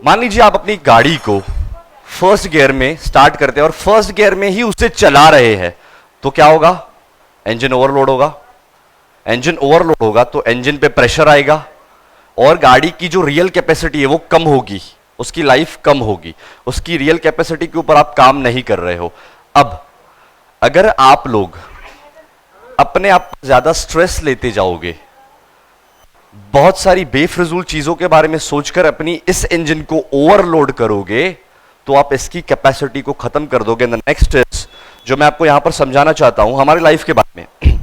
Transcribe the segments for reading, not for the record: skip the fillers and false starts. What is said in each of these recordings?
मान लीजिए आप अपनी गाड़ी को फर्स्ट गियर में स्टार्ट करते हैं और फर्स्ट गियर में ही उसे चला रहे हैं, तो क्या होगा? इंजन ओवरलोड होगा। इंजन ओवरलोड होगा तो इंजन पे प्रेशर आएगा और गाड़ी की जो रियल कैपेसिटी है वो कम होगी, उसकी लाइफ कम होगी, उसकी रियल कैपेसिटी के ऊपर आप काम नहीं कर रहे हो। अब अगर आप लोग अपने आप पर ज्यादा स्ट्रेस लेते जाओगे, बहुत सारी बेफिजूल चीजों के बारे में सोचकर अपनी इस इंजन को ओवरलोड करोगे, तो आप इसकी कैपेसिटी को खत्म कर दोगे। नेक्स्ट इज, जो मैं आपको यहां पर समझाना चाहता हूं हमारी लाइफ के बारे में।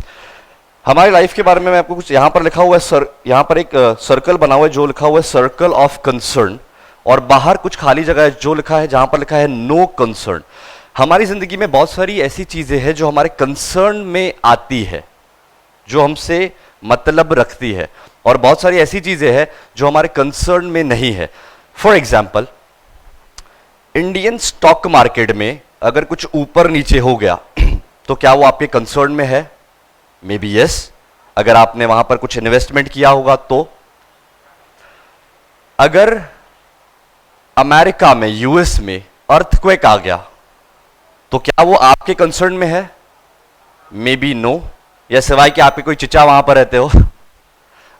हमारी लाइफ के बारे में मैं आपको कुछ, यहां पर लिखा हुआ है सर, यहां पर एक सर्कल बना हुआ है जो लिखा हुआ है सर्कल ऑफ कंसर्न, और बाहर कुछ खाली जगह है जो लिखा है, जहां पर लिखा है नो कंसर्न। हमारी जिंदगी में बहुत सारी ऐसी चीजें हैं जो हमारे कंसर्न में आती है, जो हमसे मतलब रखती है, और बहुत सारी ऐसी चीजें हैं जो हमारे कंसर्न में नहीं है। For example, Indian stock market में अगर कुछ ऊपर नीचे हो गया तो क्या वो आपके कंसर्न में है? मे बी यस, अगर आपने वहां पर कुछ इन्वेस्टमेंट किया होगा तो। अगर अमेरिका में, यूएस में अर्थक्वेक आ गया तो क्या वो आपके कंसर्न में है? मे बी नो, या सिवाय कि आपके कोई चिचा वहां पर रहते हो,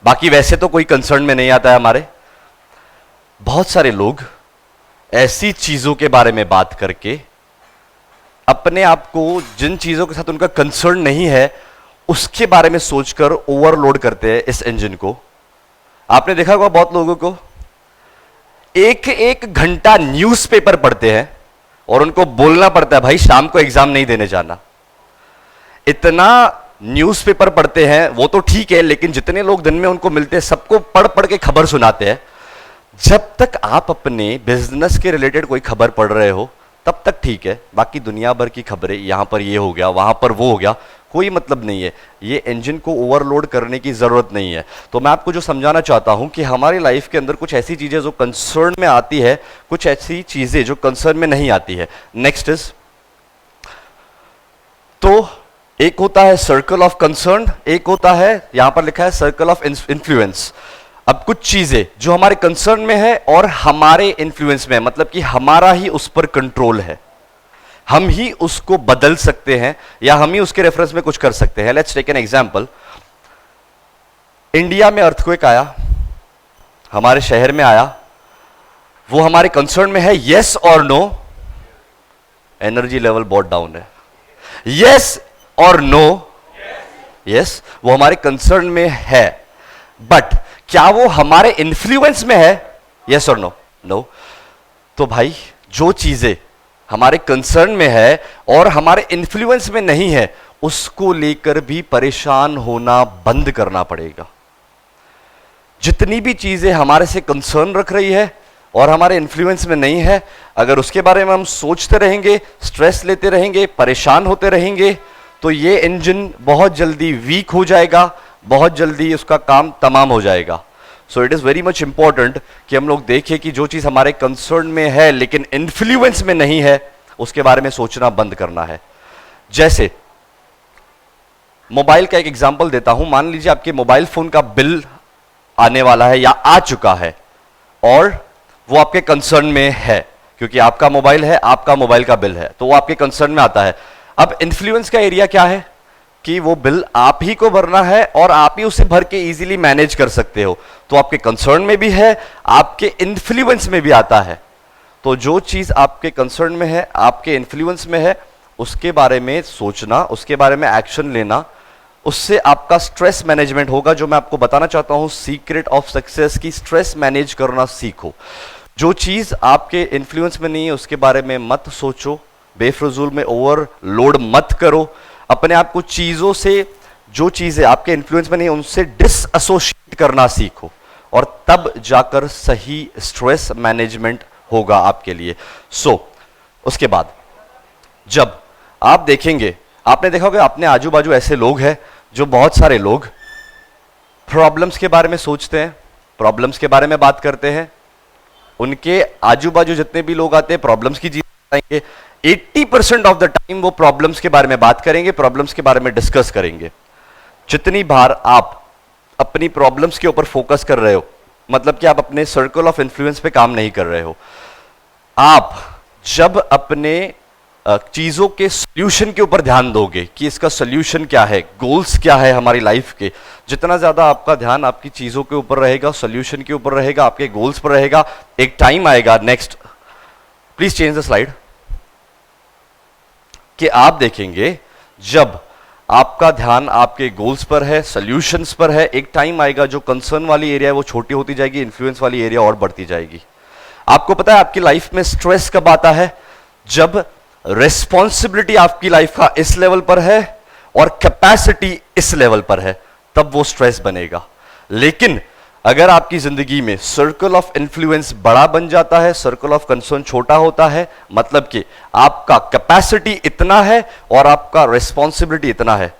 बाकी वैसे तो कोई कंसर्न में नहीं आता है हमारे। बहुत सारे लोग ऐसी चीजों के बारे में बात करके अपने आप को, जिन चीजों के साथ उनका कंसर्न नहीं है, उसके बारे में सोचकर ओवरलोड करते हैं इस इंजन को। आपने देखा होगा बहुत लोगों को एक एक घंटा न्यूज़पेपर पढ़ते हैं और उनको बोलना पड़ता है भाई शाम को एग्जाम नहीं देने जाना। इतना न्यूज़पेपर पढ़ते हैं वो तो ठीक है, लेकिन जितने लोग दिन में उनको मिलते हैं सबको पढ़ पढ़ के खबर सुनाते हैं। जब तक आप अपने बिजनेस के रिलेटेड कोई खबर पढ़ रहे हो तब तक ठीक है, बाकी दुनिया भर की खबरें, यहां पर ये हो गया, वहां पर वो हो गया, कोई मतलब नहीं है। ये इंजन को ओवरलोड करने की जरूरत नहीं है। तो मैं आपको जो समझाना चाहता हूं कि हमारी लाइफ के अंदर कुछ ऐसी चीजें जो कंसर्न में आती है, कुछ ऐसी चीजें जो कंसर्न में नहीं आती है। नेक्स्ट इज, तो एक होता है सर्कल ऑफ कंसर्न, एक होता है यहां पर लिखा है सर्कल ऑफ इन्फ्लुएंस। अब कुछ चीजें जो हमारे कंसर्न में है और हमारे इन्फ्लुएंस में है, मतलब कि हमारा ही उस पर कंट्रोल है, हम ही उसको बदल सकते हैं या हम ही उसके रेफरेंस में कुछ कर सकते हैं। Let's take an example. India में अर्थक्वेक आया, हमारे शहर में आया, वो हमारे कंसर्न में है, यस और नो? एनर्जी लेवल बहुत डाउन है, यस और नो? यस, वो हमारे कंसर्न में है, बट क्या वो हमारे इन्फ्लुएंस में है? यस और नो? नो। तो भाई जो चीजें हमारे कंसर्न में है और हमारे इन्फ्लुएंस में नहीं है, उसको लेकर भी परेशान होना बंद करना पड़ेगा। जितनी भी चीजें हमारे से कंसर्न रख रही है और हमारे इन्फ्लुएंस में नहीं है, अगर उसके बारे में हम सोचते रहेंगे, स्ट्रेस लेते रहेंगे, परेशान होते रहेंगे, तो ये इंजन बहुत जल्दी वीक हो जाएगा, बहुत जल्दी उसका काम तमाम हो जाएगा। So it is very much important कि हम लोग देखें कि जो चीज हमारे कंसर्न में है लेकिन इन्फ्लुएंस में नहीं है, उसके बारे में सोचना बंद करना है। जैसे मोबाइल का एक एग्जांपल देता हूं। मान लीजिए आपके मोबाइल फोन का बिल आने वाला है या आ चुका है और वो आपके कंसर्न में है, क्योंकि आपका मोबाइल है, आपका मोबाइल का बिल है, तो वो आपके कंसर्न में आता है। अब इन्फ्लुएंस का एरिया क्या है कि वो बिल आप ही को भरना है और आप ही उसे भर के इजीली मैनेज कर सकते हो, तो आपके कंसर्न में भी है, आपके इन्फ्लुएंस में भी आता है। तो जो चीज आपके कंसर्न में है, आपके इन्फ्लुएंस में है, उसके बारे में सोचना, उसके बारे में एक्शन लेना, उससे आपका स्ट्रेस मैनेजमेंट होगा। जो मैं आपको बताना चाहता हूं सीक्रेट ऑफ सक्सेस की, स्ट्रेस मैनेज करना सीखो। जो चीज आपके इन्फ्लुएंस में नहीं है उसके बारे में मत सोचो, बेफिजूल में ओवरलोड मत करो, अपने आप को चीजों से, जो चीजें आपके इन्फ्लुएंस में नहीं उनसे डिसएसोशिएट करना सीखो, और तब जाकर सही स्ट्रेस मैनेजमेंट होगा आपके लिए। उसके बाद जब आप देखेंगे, आपने देखा होगा अपने आजू बाजू ऐसे लोग हैं जो, बहुत सारे लोग प्रॉब्लम्स के बारे में सोचते हैं, प्रॉब्लम्स के बारे में बात करते हैं, उनके आजू बाजू जितने भी लोग आते हैं प्रॉब्लम्स की चीजें बताएंगे। 80% ऑफ द टाइम वो प्रॉब्लम्स के बारे में बात करेंगे, प्रॉब्लम्स के बारे में डिस्कस करेंगे। जितनी बार आप अपनी प्रॉब्लम्स के ऊपर फोकस कर रहे हो मतलब कि आप अपने सर्कल ऑफ इन्फ्लुएंस पे काम नहीं कर रहे हो। आप जब अपने चीजों के सॉल्यूशन के ऊपर ध्यान दोगे कि इसका सॉल्यूशन क्या है, गोल्स क्या है हमारी लाइफ के, जितना ज्यादा आपका ध्यान आपकी चीजों के ऊपर रहेगा, सॉल्यूशन के ऊपर रहेगा, आपके गोल्स पर रहेगा, एक टाइम आएगा, next please change the slide, कि आप देखेंगे जब आपका ध्यान आपके गोल्स पर है, सॉल्यूशंस पर है, एक टाइम आएगा जो कंसर्न वाली एरिया है वो छोटी होती जाएगी, इन्फ्लुएंस वाली एरिया और बढ़ती जाएगी। आपको पता है आपकी लाइफ में स्ट्रेस कब आता है? जब रिस्पॉन्सिबिलिटी आपकी लाइफ का इस लेवल पर है और कैपेसिटी इस लेवल पर है, तब वो स्ट्रेस बनेगा। लेकिन अगर आपकी जिंदगी में सर्कल ऑफ इन्फ्लुएंस बड़ा बन जाता है, सर्कल ऑफ कंसर्न छोटा होता है, मतलब कि आपका कैपेसिटी इतना है और आपका रिस्पॉन्सिबिलिटी इतना है,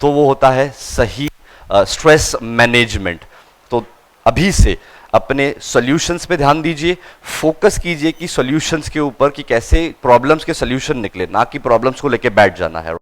तो वो होता है सही स्ट्रेस मैनेजमेंट। तो अभी से अपने सॉल्यूशंस पे ध्यान दीजिए, फोकस कीजिए कि सॉल्यूशंस के ऊपर कि कैसे प्रॉब्लम्स के सॉल्यूशन निकले, ना कि प्रॉब्लम्स को लेके बैठ जाना है।